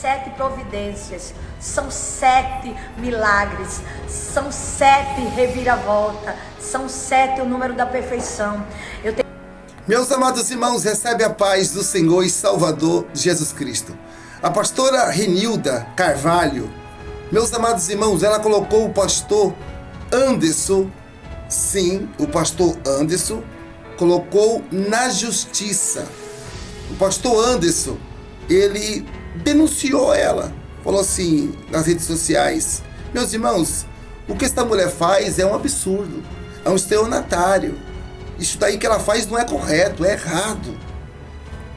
7 providências, são 7 milagres, são 7 reviravolta, são 7 o número da perfeição. Meus amados irmãos, recebe a paz do Senhor e Salvador Jesus Cristo. A pastora Renilda Carvalho, meus amados irmãos, ela colocou o pastor Anderson, sim, o pastor Anderson, colocou na justiça. O pastor Anderson, ele denunciou ela, falou assim nas redes sociais: meus irmãos, o que esta mulher faz é um absurdo, é um estelionatário. Isso daí que ela faz não é correto, é errado.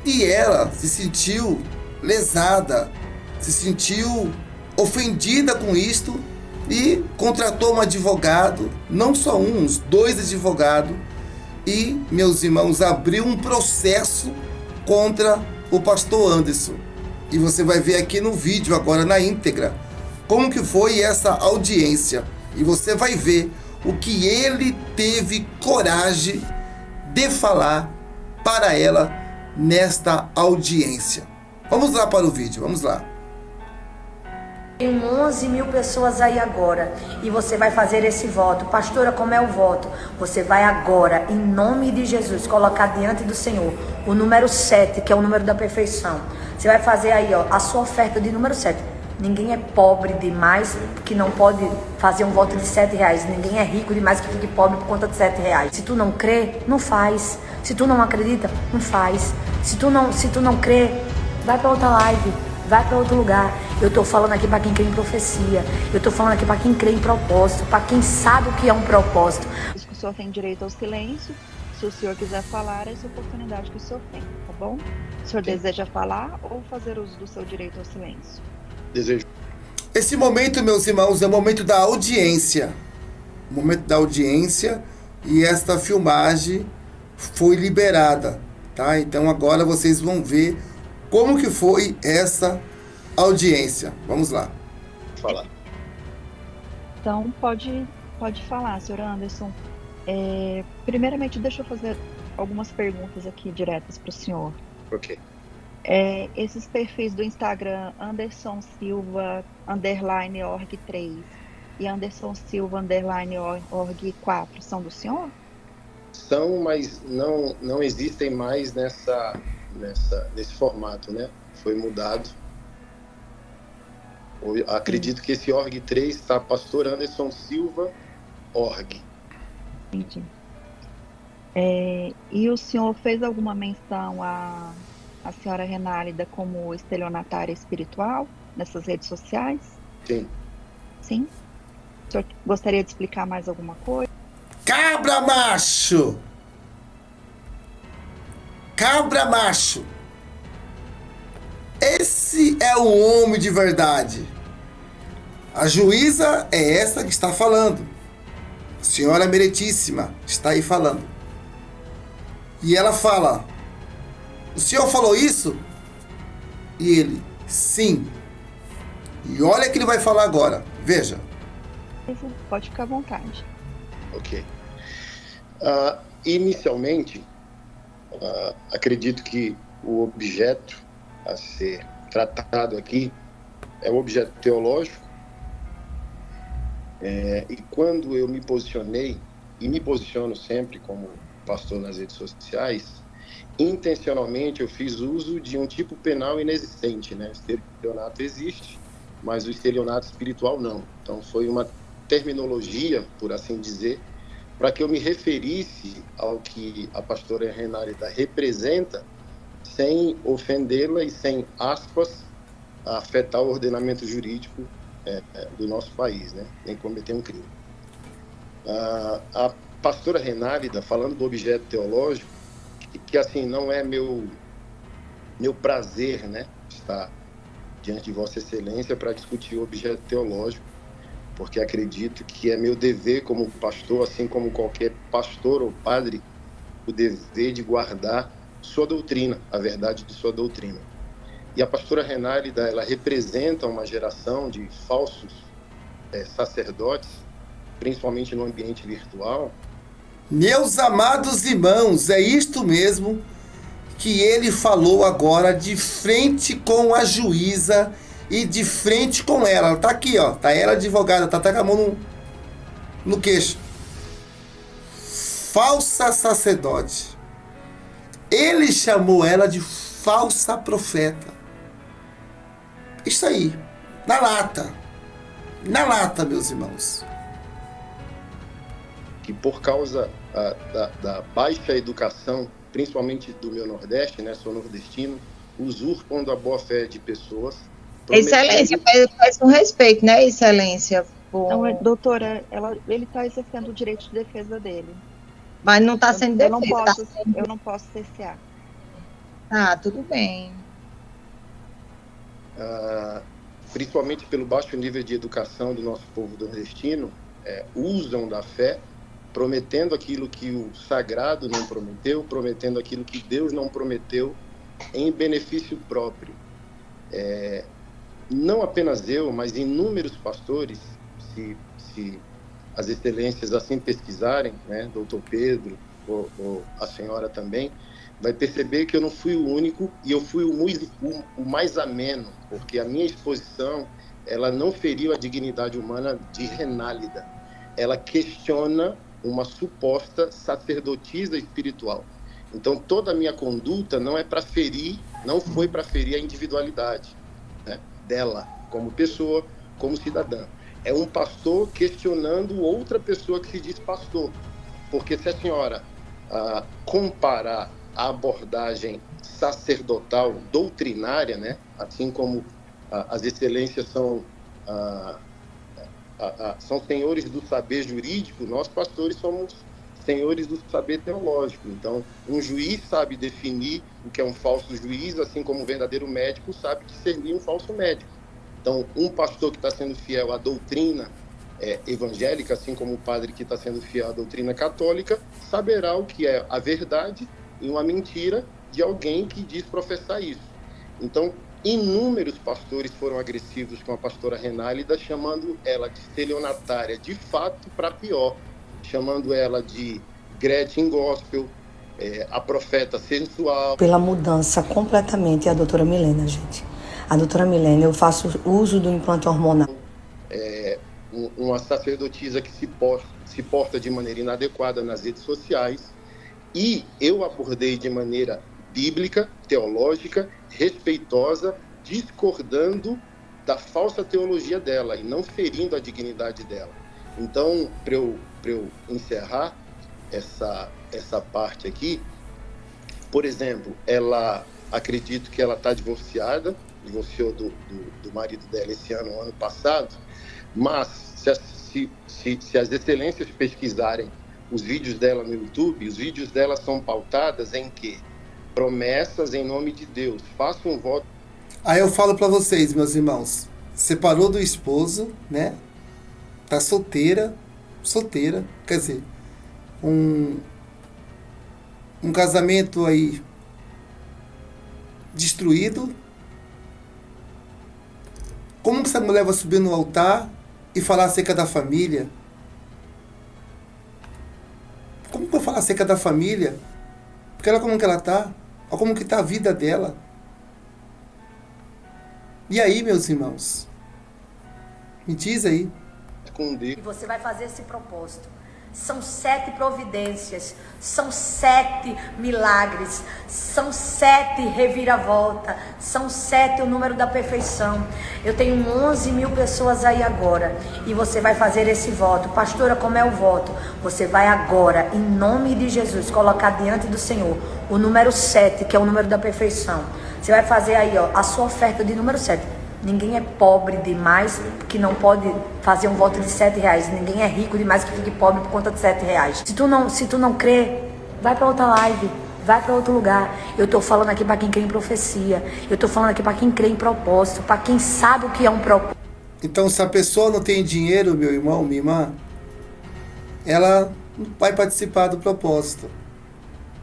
E ela se sentiu lesada, se sentiu ofendida com isto e contratou um advogado, não só um, uns 2 advogados, e, meus irmãos, abriu um processo contra o pastor Anderson. E você vai ver aqui no vídeo agora na íntegra como que foi essa audiência. E você vai ver o que ele teve coragem de falar para ela nesta audiência. Vamos lá para o vídeo, vamos lá. Tem 11 mil pessoas aí agora e você vai fazer esse voto. Pastora, como é o voto? Você vai agora, em nome de Jesus, colocar diante do Senhor o número 7, que é o número da perfeição. Você vai fazer aí, ó, a sua oferta de número 7. Ninguém é pobre demais que não pode fazer um voto de R$7. Ninguém é rico demais que fique pobre por conta de R$7. Se tu não crê, não faz. Se tu não acredita, não faz. Se tu não crê, vai para outra live, vai para outro lugar. Eu tô falando aqui para quem crê em profecia. Eu tô falando aqui para quem crê em propósito, para quem sabe o que é um propósito. O senhor tem direito ao silêncio. Se o senhor quiser falar, essa oportunidade que o senhor tem, tá bom? O senhor deseja falar ou fazer uso do seu direito ao silêncio? Desejo. Esse momento, meus irmãos, é o momento da audiência. O momento da audiência, e esta filmagem foi liberada, tá? Então agora vocês vão ver como que foi essa audiência. Vamos lá. Falar. Então pode falar, senhor Anderson. Primeiramente, deixa eu fazer algumas perguntas aqui diretas para o senhor. Ok. Esses perfis do Instagram, Anderson Silva _org3 e Anderson Silva _org4, são do senhor? São, mas não existem mais nesse formato, né? Foi mudado. Acredito que esse org3 está pastor Anderson Silva org. Entendi. E o senhor fez alguma menção a senhora Renálida como estelionatária espiritual nessas redes sociais? Sim. Sim? O senhor gostaria de explicar mais alguma coisa? Cabra macho! Cabra macho! Esse é o homem de verdade. A juíza é essa que está falando. A senhora meritíssima está aí falando. E ela fala: o senhor falou isso? E ele: sim. E olha o que ele vai falar agora. Veja. Pode ficar à vontade. Ok. Inicialmente, acredito que o objeto a ser tratado aqui é um objeto teológico. E quando eu me posicionei, e me posiciono sempre como pastor nas redes sociais, intencionalmente eu fiz uso de um tipo penal inexistente, né? O estelionato existe, mas o estelionato espiritual não. Então foi uma terminologia, por assim dizer, para que eu me referisse ao que a pastora Renálida representa, sem ofendê-la e sem, aspas, afetar o ordenamento jurídico do nosso país, né? Nem cometer um crime. A pastora Renálida, falando do objeto teológico, que assim, não é meu prazer, né, estar diante de Vossa Excelência para discutir o objeto teológico, porque acredito que é meu dever como pastor, assim como qualquer pastor ou padre, o dever de guardar sua doutrina, a verdade de sua doutrina. E a pastora Renálida, ela representa uma geração de falsos sacerdotes, principalmente no ambiente virtual. Meus amados irmãos, é isto mesmo que ele falou agora de frente com a juíza ir de frente com ela. Ela tá aqui, ó. Tá ela advogada, tá até com a mão no queixo. Falsa sacerdote. Ele chamou ela de falsa profeta. Isso aí. Na lata. Na lata, meus irmãos. Que por causa da baixa educação, principalmente do meu Nordeste, né, sou nordestino, usurpam da boa-fé de pessoas. Excelência, faz um respeito, né, Excelência? Não, doutora, ele está exercendo o direito de defesa dele. Mas não está sendo Eu não defesa. eu não posso cercear. Ah, tudo bem. Principalmente pelo baixo nível de educação do nosso povo nordestino, usam da fé, prometendo aquilo que o sagrado não prometeu, prometendo aquilo que Deus não prometeu, em benefício próprio. Não apenas eu, mas inúmeros pastores, se as excelências assim pesquisarem, né, doutor Pedro, ou a senhora também, vai perceber que eu não fui o único e eu fui o mais ameno, porque a minha exposição, ela não feriu a dignidade humana de Renálida. Ela questiona uma suposta sacerdotisa espiritual. Então, toda a minha conduta não foi para ferir a individualidade, né, dela, como pessoa, como cidadã. É um pastor questionando outra pessoa que se diz pastor. Porque se a senhora comparar a abordagem sacerdotal, doutrinária, né, assim como as excelências são senhores do saber jurídico, nós pastores somos senhores do saber teológico. Então, um juiz sabe definir o que é um falso juiz, assim como um verdadeiro médico sabe discernir um falso médico. Então, um pastor que está sendo fiel à doutrina evangélica, assim como o padre que está sendo fiel à doutrina católica, saberá o que é a verdade e uma mentira de alguém que diz professar isso. Então, inúmeros pastores foram agressivos com a pastora Renálida, chamando ela de estelionatária, de fato, para pior, chamando ela de Gretchen Gospel, a profeta sensual. Pela mudança completamente, a doutora Milena, gente. A doutora Milena, eu faço uso do implante hormonal. Uma sacerdotisa que se porta de maneira inadequada nas redes sociais, e eu abordei de maneira bíblica, teológica, respeitosa, discordando da falsa teologia dela e não ferindo a dignidade dela. Então, para eu encerrar essa parte aqui, por exemplo, acredito que ela está divorciou do marido dela esse ano passado, mas se as excelências pesquisarem os vídeos dela no YouTube, os vídeos dela são pautadas em quê? Promessas em nome de Deus. Faça um voto. Aí eu falo para vocês, meus irmãos, separou do esposo, né? Tá solteira, quer dizer, um casamento aí destruído. Como que essa mulher vai subir no altar e falar acerca da família? Como que eu vou falar acerca da família? Porque olha como que ela tá. Olha como que tá a vida dela. E aí, meus irmãos? Me diz aí. E você vai fazer esse propósito. São 7 providências, são 7 milagres, são 7 reviravolta, são 7 o número da perfeição. Eu tenho 11.000 pessoas aí agora e você vai fazer esse voto. Pastora, como é o voto? Você vai agora, em nome de Jesus, colocar diante do Senhor o número 7, que é o número da perfeição. Você vai fazer aí, ó, a sua oferta de número 7. Ninguém é pobre demais que não pode fazer um voto de R$7. Ninguém é rico demais que fique pobre por conta de R$7. Se tu não crê, vai para outra live, vai para outro lugar. Eu tô falando aqui para quem crê em profecia. Eu tô falando aqui para quem crê em propósito, para quem sabe o que é um propósito. Então, se a pessoa não tem dinheiro, meu irmão, minha irmã, ela não vai participar do propósito.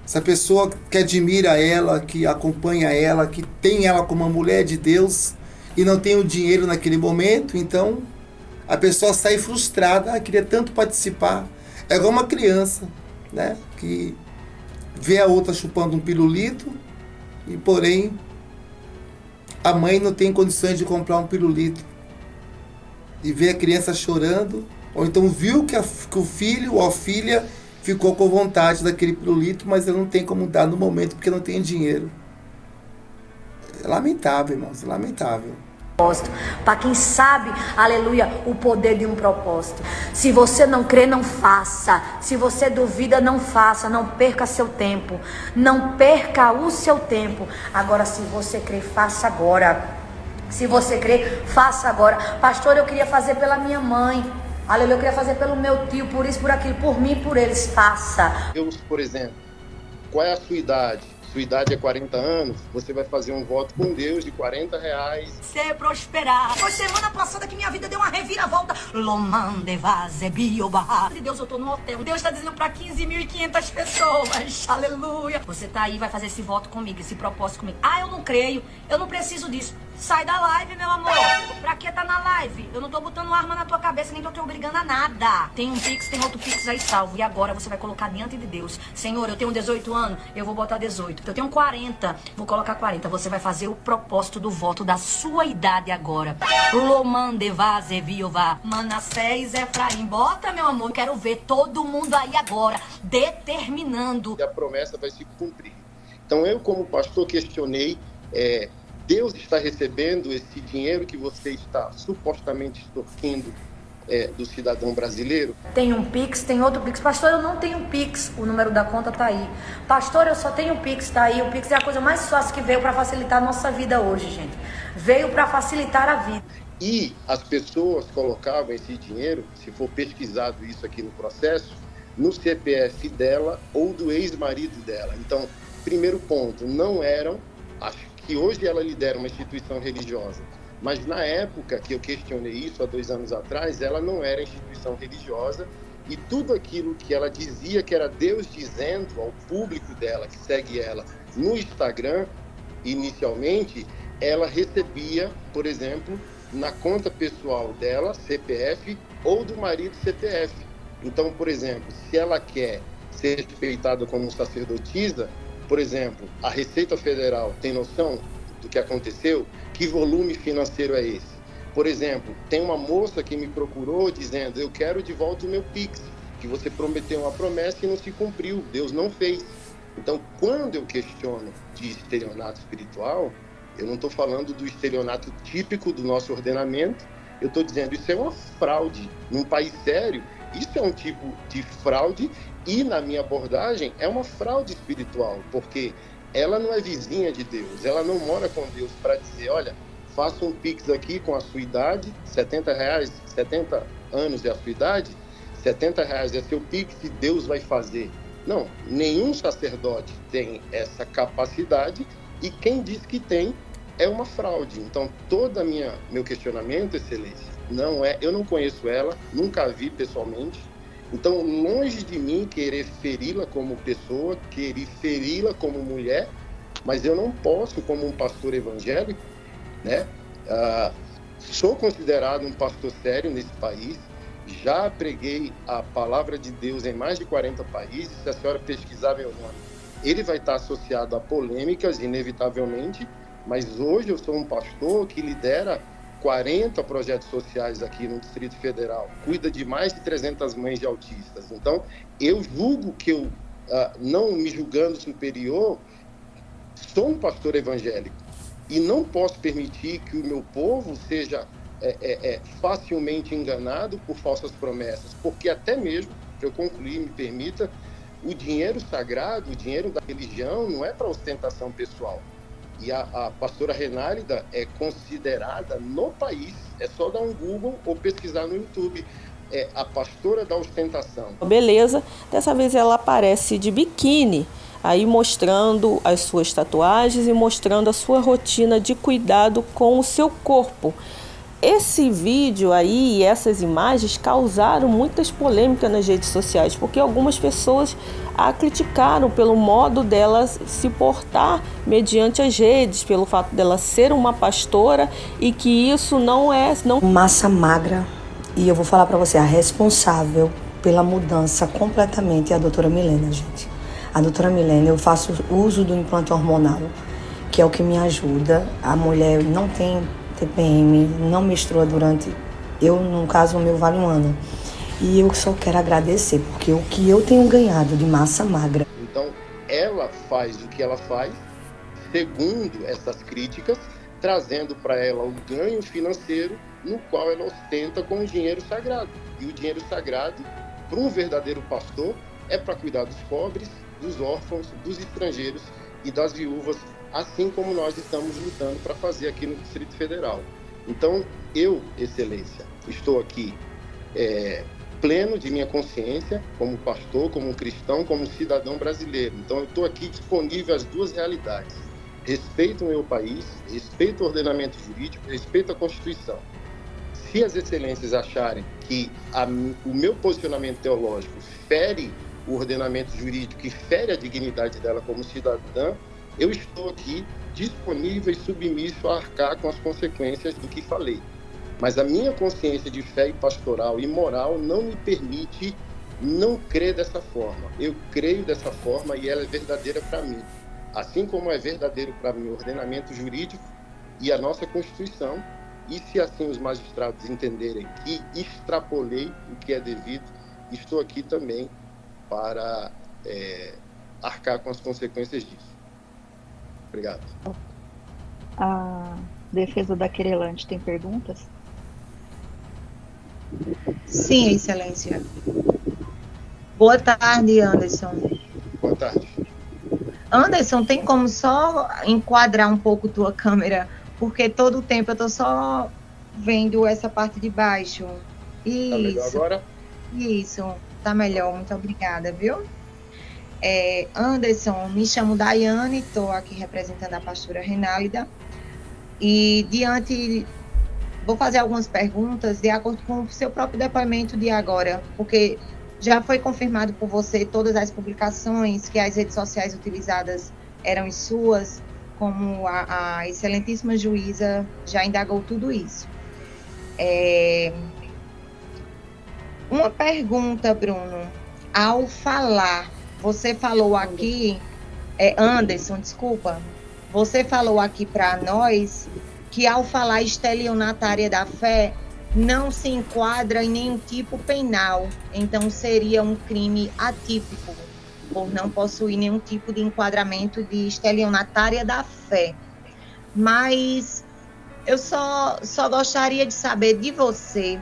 Se a pessoa que admira ela, que acompanha ela, que tem ela como uma mulher de Deus e não tem o dinheiro naquele momento, então a pessoa sai frustrada, queria tanto participar. É igual uma criança, né, que vê a outra chupando um pirulito e, porém, a mãe não tem condições de comprar um pirulito e vê a criança chorando, ou então viu que o filho ou a filha ficou com vontade daquele pirulito, mas ele não tem como dar no momento porque não tem dinheiro. É lamentável, irmãos, é lamentável. Para quem sabe, aleluia, o poder de um propósito. Se você não crê, não faça. Se você duvida, não faça. Não perca seu tempo. Não perca o seu tempo. Agora, se você crê, faça agora. Se você crê, faça agora. Pastor, eu queria fazer pela minha mãe. Aleluia, eu queria fazer pelo meu tio, por isso, por aquilo, por mim, por eles. Faça. Deus, por exemplo, qual é a sua idade? Sua idade é 40 anos, você vai fazer um voto com Deus de R$40. Você prosperar. Foi semana passada que minha vida deu uma reviravolta. Lomande vaze bioba. Deus, eu tô no hotel. Deus tá dizendo pra 15.500 pessoas. Aleluia. Você tá aí, vai fazer esse voto comigo, esse propósito comigo. Ah, eu não creio. Eu não preciso disso. Sai da live, meu amor. Pra que tá na live? Eu não tô botando arma na tua cabeça, nem tô te obrigando a nada. Tem um Pix, tem outro Pix aí salvo. E agora você vai colocar diante de Deus. Senhor, eu tenho 18 anos, eu vou botar 18. Eu tenho 40, vou colocar 40. Você vai fazer o propósito do voto da sua idade agora. Lomande vaze viova. Manassés, Efraim. Bota, meu amor. Quero ver todo mundo aí agora determinando. E a promessa vai se cumprir. Então eu, como pastor, questionei... Deus está recebendo esse dinheiro que você está supostamente extorquindo do cidadão brasileiro? Tem um Pix, tem outro Pix. Pastor, eu não tenho Pix. O número da conta tá aí. Pastor, eu só tenho Pix, tá aí. O Pix é a coisa mais fácil que veio para facilitar a nossa vida hoje, gente. Veio para facilitar a vida. E as pessoas colocavam esse dinheiro, se for pesquisado isso aqui no processo, no CPF dela ou do ex-marido dela. Então, primeiro ponto, não eram... que hoje ela lidera uma instituição religiosa, mas na época que eu questionei isso, há 2 anos atrás, ela não era instituição religiosa e tudo aquilo que ela dizia que era Deus dizendo ao público dela, que segue ela no Instagram, inicialmente, ela recebia, por exemplo, na conta pessoal dela, CPF, ou do marido CPF. Então, por exemplo, se ela quer ser respeitada como sacerdotisa, por exemplo, a Receita Federal tem noção do que aconteceu? Que volume financeiro é esse? Por exemplo, tem uma moça que me procurou dizendo: eu quero de volta o meu Pix, que você prometeu uma promessa e não se cumpriu, Deus não fez. Então, quando eu questiono de estelionato espiritual, eu não estou falando do estelionato típico do nosso ordenamento, eu estou dizendo isso é uma fraude. Num país sério, isso é um tipo de fraude. E na minha abordagem é uma fraude espiritual, porque ela não é vizinha de Deus, ela não mora com Deus para dizer: olha, faça um Pix aqui com a sua idade, R$70, 70 anos é a sua idade, R$70 é seu Pix e Deus vai fazer. Não, nenhum sacerdote tem essa capacidade e quem diz que tem é uma fraude. Então, meu questionamento, Excelência, não é, eu não conheço ela, nunca a vi pessoalmente. Então, longe de mim querer feri-la como pessoa, querer feri-la como mulher, mas eu não posso, como um pastor evangélico, né? Sou considerado um pastor sério nesse país, já preguei a palavra de Deus em mais de 40 países. Se a senhora pesquisar meu nome, ele vai estar associado a polêmicas, inevitavelmente, mas hoje eu sou um pastor que lidera 40 projetos sociais aqui no Distrito Federal, cuida de mais de 300 mães de autistas. Então, eu julgo que eu, não me julgando superior, sou um pastor evangélico e não posso permitir que o meu povo seja facilmente enganado por falsas promessas, porque até mesmo, para eu concluir, me permita, o dinheiro sagrado, o dinheiro da religião não é para ostentação pessoal. E a pastora Renálida é considerada no país, é só dar um Google ou pesquisar no YouTube, é a pastora da ostentação. Beleza, dessa vez ela aparece de biquíni, aí mostrando as suas tatuagens e mostrando a sua rotina de cuidado com o seu corpo. Esse vídeo aí e essas imagens causaram muitas polêmicas nas redes sociais, porque algumas pessoas a criticaram pelo modo dela se portar mediante as redes, pelo fato dela ser uma pastora e que isso não é... Massa magra. E eu vou falar para você, a responsável pela mudança completamente é a doutora Milena, gente. A doutora Milena, eu faço uso do implante hormonal. que é o que me ajuda. A mulher não tem TPM, não menstrua durante... Eu, no caso, o meu vale um ano. E eu só quero agradecer, porque o que eu tenho ganhado de massa magra... Então, ela faz o que ela faz, segundo essas críticas, trazendo para ela o ganho financeiro no qual ela ostenta com o dinheiro sagrado. E o dinheiro sagrado, para um verdadeiro pastor, é para cuidar dos pobres, dos órfãos, dos estrangeiros e das viúvas, assim como nós estamos lutando para fazer aqui no Distrito Federal. Então, eu, Excelência, estou aqui pleno de minha consciência, como pastor, como cristão, como cidadão brasileiro. Então, eu estou aqui disponível às duas realidades. Respeito o meu país, respeito o ordenamento jurídico, respeito a Constituição. Se as excelências acharem que o meu posicionamento teológico fere o ordenamento jurídico e fere a dignidade dela como cidadã, eu estou aqui disponível e submisso a arcar com as consequências do que falei. Mas a minha consciência de fé e pastoral e moral não me permite não crer dessa forma. Eu creio dessa forma e ela é verdadeira para mim. Assim como é verdadeiro para mim o ordenamento jurídico e a nossa Constituição, e se assim os magistrados entenderem que extrapolei o que é devido, estou aqui também para arcar com as consequências disso. Obrigado. A defesa da querelante tem perguntas? Sim, Excelência. Boa tarde, Anderson. Boa tarde. Anderson, tem como só enquadrar um pouco tua câmera? Porque todo o tempo eu tô só vendo essa parte de baixo. Isso. Tá melhor agora? Isso, tá melhor. Muito obrigada, viu? Anderson, me chamo Daiane, estou aqui representando a pastora Renálida. E vou fazer algumas perguntas de acordo com o seu próprio depoimento de agora, porque já foi confirmado por você todas as publicações que as redes sociais utilizadas eram suas, como a excelentíssima juíza já indagou tudo isso. Uma pergunta, Bruno. Ao falar, você falou aqui, Anderson, desculpa, você falou aqui para nós que ao falar estelionatária da fé, não se enquadra em nenhum tipo penal, então seria um crime atípico, por não possuir nenhum tipo de enquadramento de estelionatária da fé. Mas eu só gostaria de saber de você,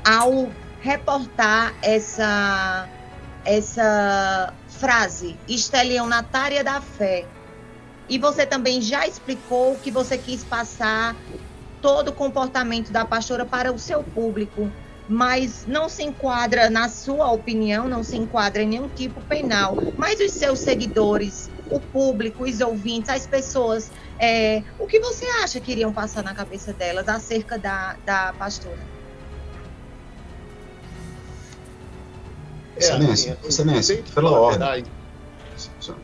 ao reportar essa frase, estelionatária da fé, e você também já explicou que você quis passar todo o comportamento da pastora para o seu público, mas não se enquadra, na sua opinião, não se enquadra em nenhum tipo penal. Mas os seus seguidores, o público, os ouvintes, as pessoas, o que você acha que iriam passar na cabeça delas acerca da pastora? Excelência, pela ordem.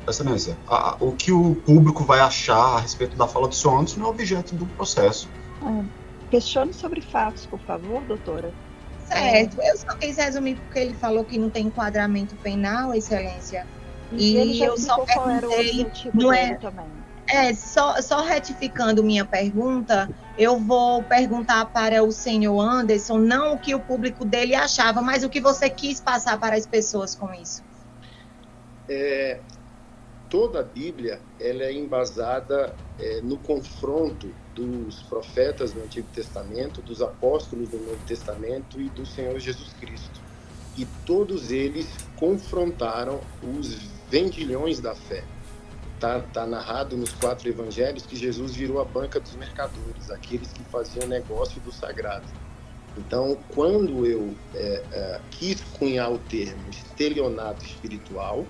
Excelência, o que o público vai achar a respeito da fala do senhor Anderson não é objeto do processo. Questione sobre fatos, por favor, doutora. Certo, eu só quis resumir porque ele falou que não tem enquadramento penal, Excelência. E ele já eu só qual era o objetivo dele também. Só retificando minha pergunta, eu vou perguntar para o senhor Anderson, não o que o público dele achava, mas o que você quis passar para as pessoas com isso. Toda a Bíblia ela é embasada no confronto dos profetas do Antigo Testamento, dos apóstolos do Novo Testamento e do Senhor Jesus Cristo. E todos eles confrontaram os vendilhões da fé. Tá narrado nos 4 evangelhos que Jesus virou a banca dos mercadores, aqueles que faziam negócio do sagrado. Então, quando eu quis cunhar o termo estelionato espiritual,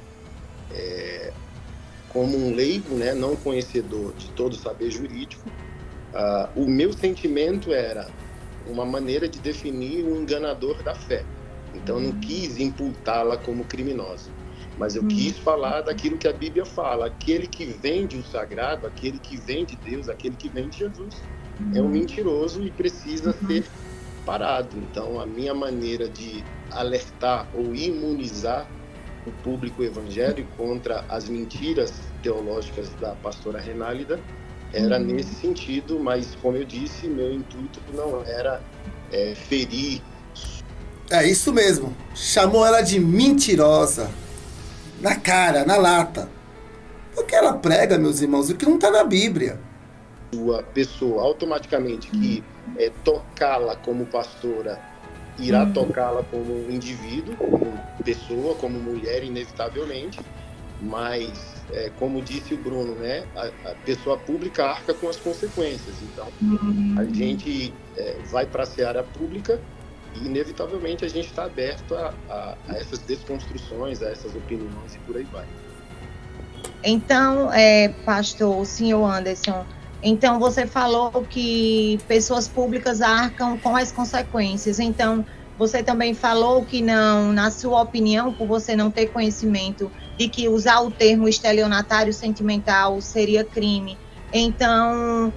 como um leigo, né, não conhecedor de todo o saber jurídico, o meu sentimento era uma maneira de definir um enganador da fé. Então, eu não quis imputá-la como criminosa, mas eu quis falar daquilo que a Bíblia fala. Aquele que vende o sagrado, aquele que vende Deus, aquele que vende Jesus, é um mentiroso e precisa ser parado. Então, a minha maneira de alertar ou imunizar o público evangélico contra as mentiras teológicas da pastora Renálida era nesse sentido, mas como eu disse, meu intuito não era ferir. É isso mesmo. Chamou ela de mentirosa. Na cara, na lata. Porque ela prega, meus irmãos, o que não está na Bíblia. Sua pessoa, automaticamente, que tocá-la como pastora, irá tocá-la como indivíduo, como pessoa, como mulher, inevitavelmente. Mas, como disse o Bruno, né, a pessoa pública arca com as consequências. Então, a gente vai para a seara pública e, inevitavelmente, a gente está aberto a essas desconstruções, a essas opiniões e por aí vai. Então, pastor, o senhor Anderson, então você falou que pessoas públicas arcam com as consequências. Então, você também falou que não, na sua opinião, por você não ter conhecimento de que usar o termo estelionatário sentimental seria crime. Então,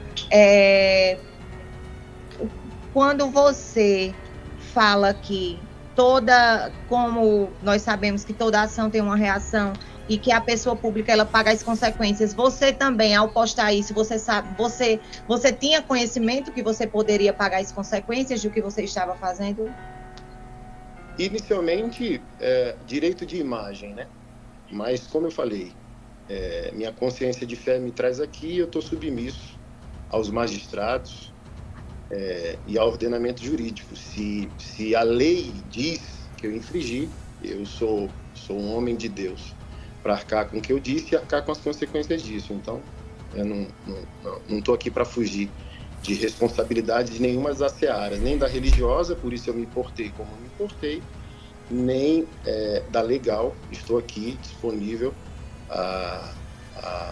quando você fala que como nós sabemos que toda ação tem uma reação e que a pessoa pública ela paga as consequências, você também, ao postar isso, você tinha conhecimento que você poderia pagar as consequências do que você estava fazendo? Inicialmente, direito de imagem, né? Mas, como eu falei, minha consciência de fé me traz aqui, eu estou submisso aos magistrados e ao ordenamento jurídico. Se a lei diz que eu infringi, eu sou um homem de Deus para arcar com o que eu disse e arcar com as consequências disso. Então, eu não estou aqui para fugir de responsabilidades nenhuma das searas, nem da religiosa, por isso eu me portei como me portei, nem da legal. Estou aqui disponível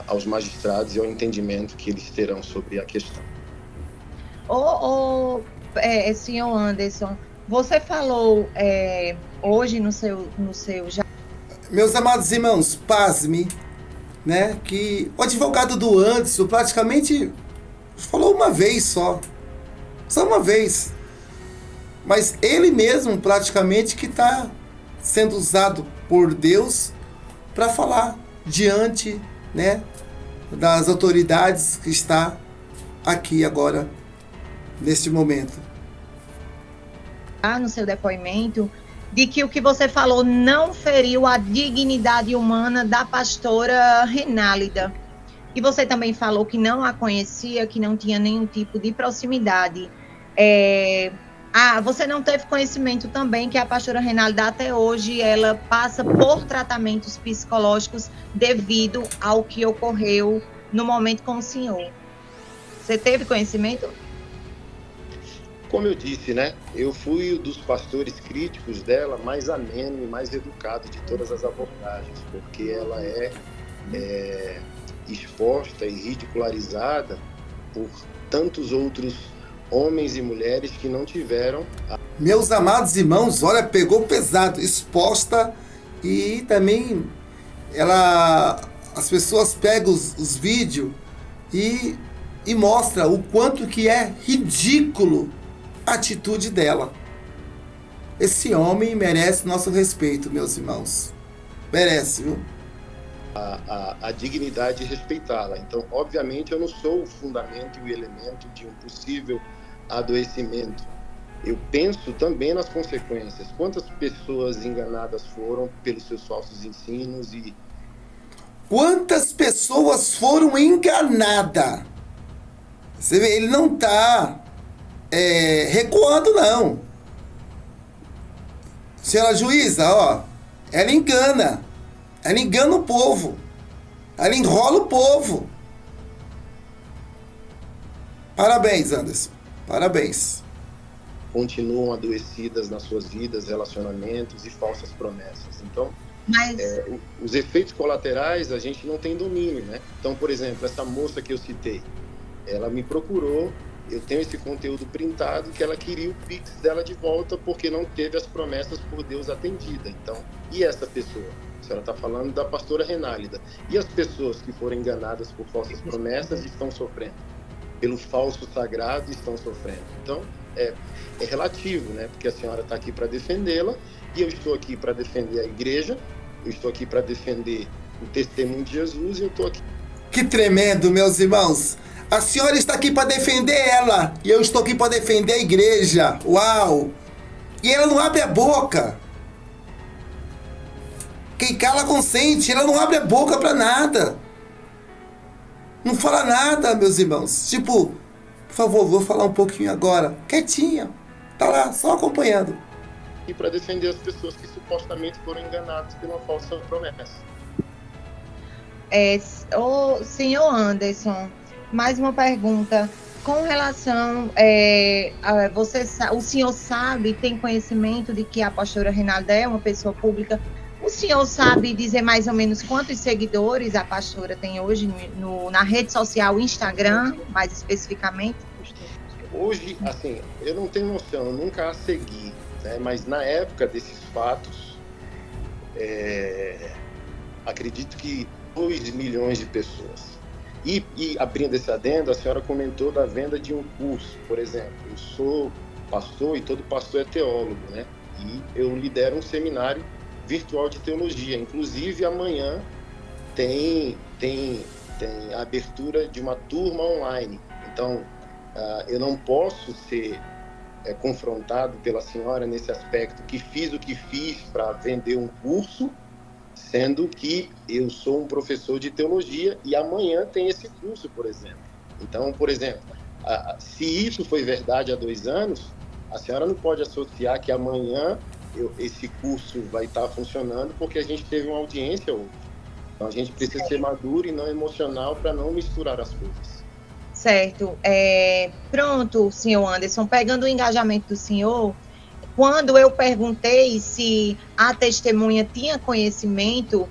aos magistrados e ao entendimento que eles terão sobre a questão. Senhor Anderson, você falou hoje no seu Meus amados irmãos, pasme, né, que o advogado do Anderson praticamente falou uma vez só uma vez, mas ele mesmo praticamente que está sendo usado por Deus para falar diante, né, das autoridades que está aqui agora, neste momento. No seu depoimento, de que o que você falou não feriu a dignidade humana da pastora Renálida. E você também falou que não a conhecia, que não tinha nenhum tipo de proximidade. Você não teve conhecimento também que a pastora Renálida até hoje ela passa por tratamentos psicológicos devido ao que ocorreu no momento com o senhor. Você teve conhecimento? Como eu disse, né? Eu fui um dos pastores críticos dela, mais ameno e mais educado de todas as abordagens, porque ela é exposta e ridicularizada por tantos outros homens e mulheres que não tiveram... Meus amados irmãos, olha, pegou pesado, exposta, e também as pessoas pegam os vídeos e mostra o quanto que é ridículo a atitude dela. Esse homem merece nosso respeito, meus irmãos. Merece, viu? A dignidade de respeitá-la. Então, obviamente, eu não sou o fundamento e o elemento de um possível adoecimento. Eu penso também nas consequências. Quantas pessoas enganadas foram pelos seus falsos ensinos e... Quantas pessoas foram enganadas? Você vê, ele não está recuando, não. Senhora juíza, ó, ela engana o povo, ela enrola o povo. Parabéns, Anderson, parabéns. Continuam adoecidas nas suas vidas, relacionamentos e falsas promessas. Então, os efeitos colaterais a gente não tem domínio, né? Então, por exemplo, essa moça que eu citei, ela me procurou, eu tenho esse conteúdo printado, que ela queria o Pix dela de volta porque não teve as promessas por Deus atendidas. Então, e essa pessoa? A senhora está falando da pastora Renálida. E as pessoas que foram enganadas por falsas promessas estão sofrendo. Pelo falso sagrado estão sofrendo. Então, é relativo, né? Porque a senhora está aqui para defendê-la e eu estou aqui para defender a igreja, eu estou aqui para defender o testemunho de Jesus e eu estou aqui. Que tremendo, meus irmãos! A senhora está aqui para defender ela. E eu estou aqui para defender a igreja. Uau! E ela não abre a boca. Quem cala consente. Ela não abre a boca para nada. Não fala nada, meus irmãos. Tipo, por favor, vou falar um pouquinho agora. Quietinha. Tá lá, só acompanhando. E para defender as pessoas que supostamente foram enganadas por uma falsa promessa. O senhor Anderson, mais uma pergunta. Com relação, o senhor sabe, tem conhecimento de que a pastora Reinalda é uma pessoa pública? O senhor sabe dizer mais ou menos quantos seguidores a pastora tem hoje na rede social Instagram, mais especificamente? Hoje, assim, eu não tenho noção, eu nunca a segui, né? Mas na época desses fatos, acredito que 2 milhões de pessoas. E abrindo esse adendo, a senhora comentou da venda de um curso, por exemplo. Eu sou pastor e todo pastor é teólogo, né? E eu lidero um seminário virtual de teologia. Inclusive, amanhã tem a abertura de uma turma online. Então, eu não posso ser confrontado pela senhora nesse aspecto que fiz o que fiz para vender um curso, sendo que eu sou um professor de teologia e amanhã tem esse curso, por exemplo. Então, por exemplo, se isso foi verdade há 2 anos, a senhora não pode associar que amanhã esse curso vai estar funcionando porque a gente teve uma audiência hoje. Então, a gente precisa ser maduro e não emocional para não misturar as coisas. Certo. Pronto, senhor Anderson, pegando o engajamento do senhor, quando eu perguntei se a testemunha tinha conhecimento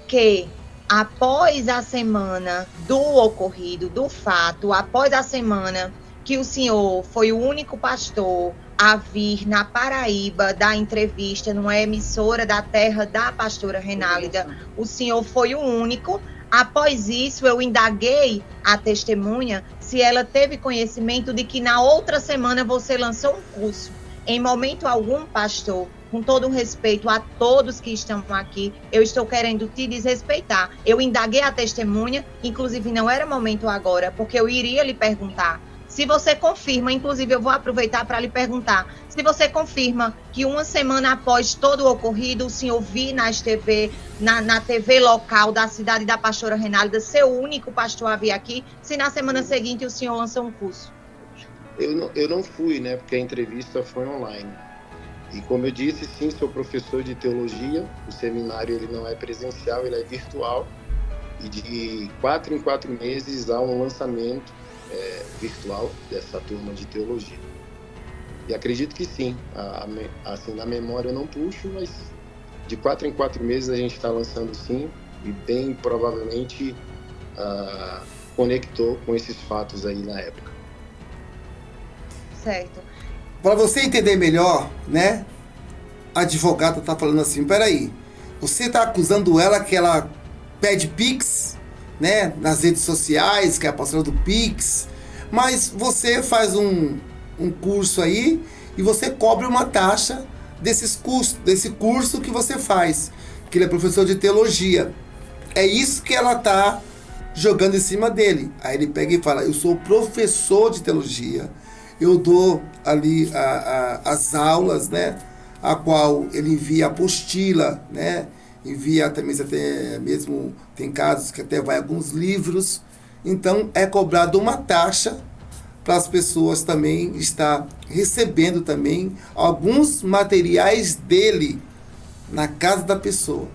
que após a semana do ocorrido, do fato, após a semana que o senhor foi o único pastor a vir na Paraíba dar entrevista numa emissora da terra da pastora Reinalda, o senhor foi o único. Após isso, eu indaguei a testemunha se ela teve conhecimento de que na outra semana você lançou um curso. Em momento algum, pastor, com todo o respeito a todos que estão aqui, eu estou querendo te desrespeitar. Eu indaguei a testemunha, inclusive não era momento agora, porque eu iria lhe perguntar. Se você confirma, inclusive eu vou aproveitar para lhe perguntar, se você confirma que uma semana após todo o ocorrido, o senhor viu nas TV, na TV local da cidade da pastora Reinalda, ser o único pastor a vir aqui, se na semana seguinte o senhor lançou um curso? Eu não fui, né, porque a entrevista foi online. E como eu disse, sim, sou professor de teologia, o seminário ele não é presencial, ele é virtual, e de 4 em 4 meses há um lançamento virtual dessa turma de teologia. E acredito que sim, assim, na memória eu não puxo, mas de 4 em 4 meses a gente está lançando sim, e bem provavelmente conectou com esses fatos aí na época. Certo. Para você entender melhor, né? A advogada tá falando assim, peraí, você tá acusando ela que ela pede Pix, né? Nas redes sociais, que é a pastora do Pix, mas você faz um curso aí e você cobra uma taxa desse curso que você faz, que ele é professor de teologia. É isso que ela tá jogando em cima dele. Aí ele pega e fala, eu sou professor de teologia, eu dou ali as aulas, né? A qual ele envia apostila, né? Envia até mesmo, tem casos que até vai alguns livros. Então, é cobrado uma taxa para as pessoas também estar recebendo também alguns materiais dele na casa da pessoa.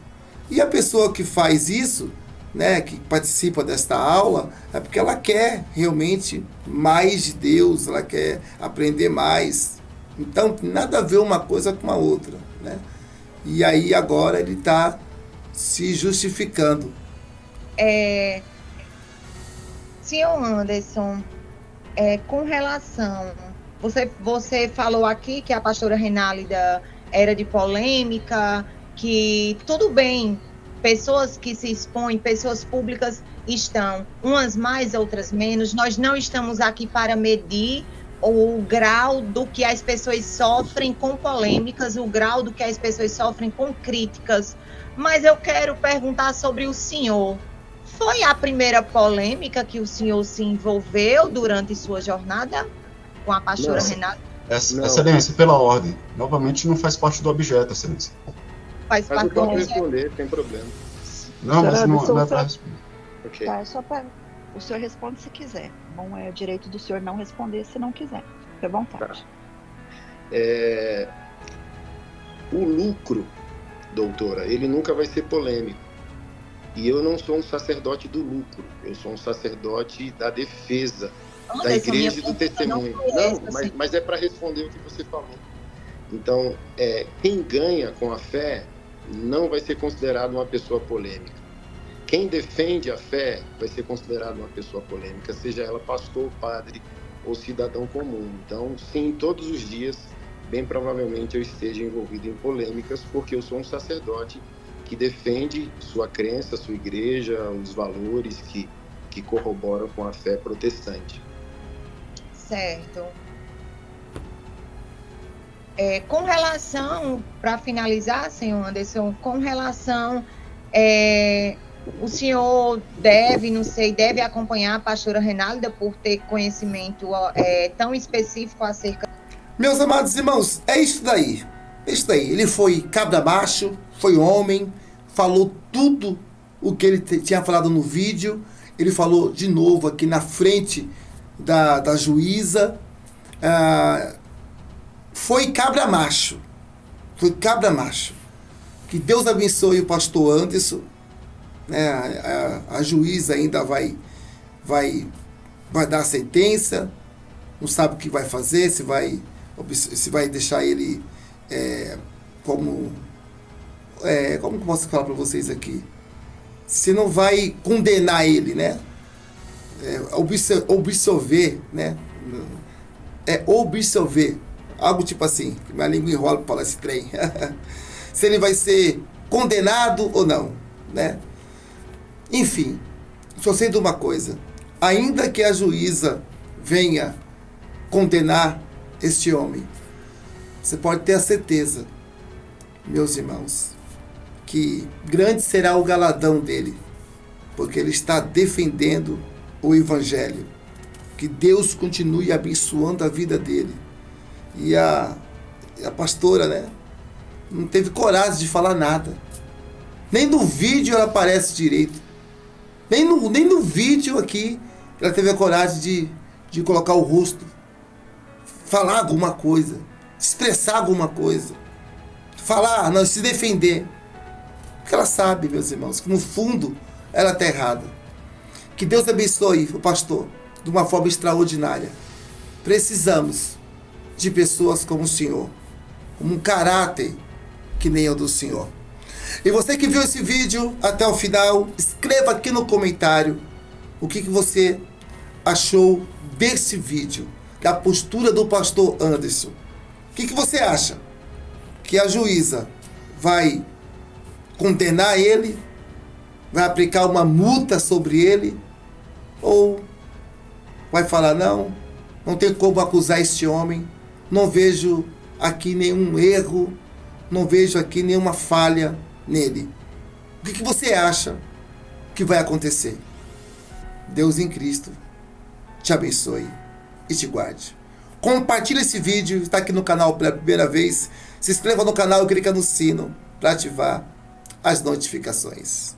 E a pessoa que faz isso, né, que participa desta aula, é porque ela quer realmente mais de Deus, ela quer aprender mais. Então, nada a ver uma coisa com a outra, né? E aí agora ele está se justificando. Senhor Anderson, com relação... Você falou aqui que a pastora Reinalda era de polêmica, que tudo bem, pessoas que se expõem, pessoas públicas estão, umas mais, outras menos. Nós não estamos aqui para medir o grau do que as pessoas sofrem com polêmicas, o grau do que as pessoas sofrem com críticas. Mas eu quero perguntar sobre o senhor. foi a primeira polêmica que o senhor se envolveu durante sua jornada com a pastora Não. Renata? Não. Excelência, pela ordem. Novamente, não faz parte do objeto, Excelência. Faz Mas eu parte do posso objeto. responder, tem problema. Não, mas Senhora, não é só- para responder. Ok. Tá, só para. O senhor responde se quiser. Bom, é direito do senhor não responder se não quiser. Fique à vontade. O lucro, doutora, ele nunca vai ser polêmico. E eu não sou um sacerdote do lucro, eu sou um sacerdote da defesa, da Anderson, minha igreja e do pergunta não testemunho. foi Não, essa, mas é para responder o que você falou. Então, quem ganha com a fé não vai ser considerado uma pessoa polêmica. Quem defende a fé vai ser considerado uma pessoa polêmica, seja ela pastor, padre ou cidadão comum. Então, sim, todos os dias, bem provavelmente eu esteja envolvido em polêmicas, porque eu sou um sacerdote que defende sua crença, sua igreja, os valores que corroboram com a fé protestante. Certo. Com relação, para finalizar, senhor Anderson, com relação, o senhor deve acompanhar a pastora Renalda por ter conhecimento tão específico acerca. Meus amados irmãos, é isso daí. É isso daí. Ele foi cabra macho, foi homem, falou tudo o que ele tinha falado no vídeo. Ele falou de novo aqui na frente da juíza. Foi cabra macho. Foi cabra macho. Que Deus abençoe o pastor Anderson. A juíza ainda vai dar a sentença. Não sabe o que vai fazer, se vai deixar ele como que posso falar para vocês aqui? Se não vai condenar ele, né? Absolver, né? Absolver. Algo tipo assim, que minha língua enrola para falar esse trem. Se ele vai ser condenado ou não, né? Enfim, só sei de uma coisa. Ainda que a juíza venha condenar este homem, você pode ter a certeza, meus irmãos, que grande será o galardão dele, porque ele está defendendo o Evangelho. Que Deus continue abençoando a vida dele. E a pastora, né, não teve coragem de falar nada. Nem no vídeo ela aparece direito. Nem no vídeo aqui ela teve a coragem de colocar o rosto, falar alguma coisa, expressar alguma coisa, falar, não, se defender. Porque ela sabe, meus irmãos, que no fundo ela está errada. Que Deus abençoe o pastor de uma forma extraordinária. Precisamos de pessoas como o Senhor, com um caráter que nem o do Senhor. E você que viu esse vídeo até o final, escreva aqui no comentário o que você achou desse vídeo, da postura do pastor Anderson. O que você acha? Que a juíza vai condenar ele? Vai aplicar uma multa sobre ele? Ou vai falar, não tem como acusar este homem, não vejo aqui nenhum erro, não vejo aqui nenhuma falha nele. O que você acha que vai acontecer? Deus em Cristo te abençoe e te guarde. Compartilhe esse vídeo, está aqui no canal pela primeira vez. Se inscreva no canal e clica no sino para ativar as notificações.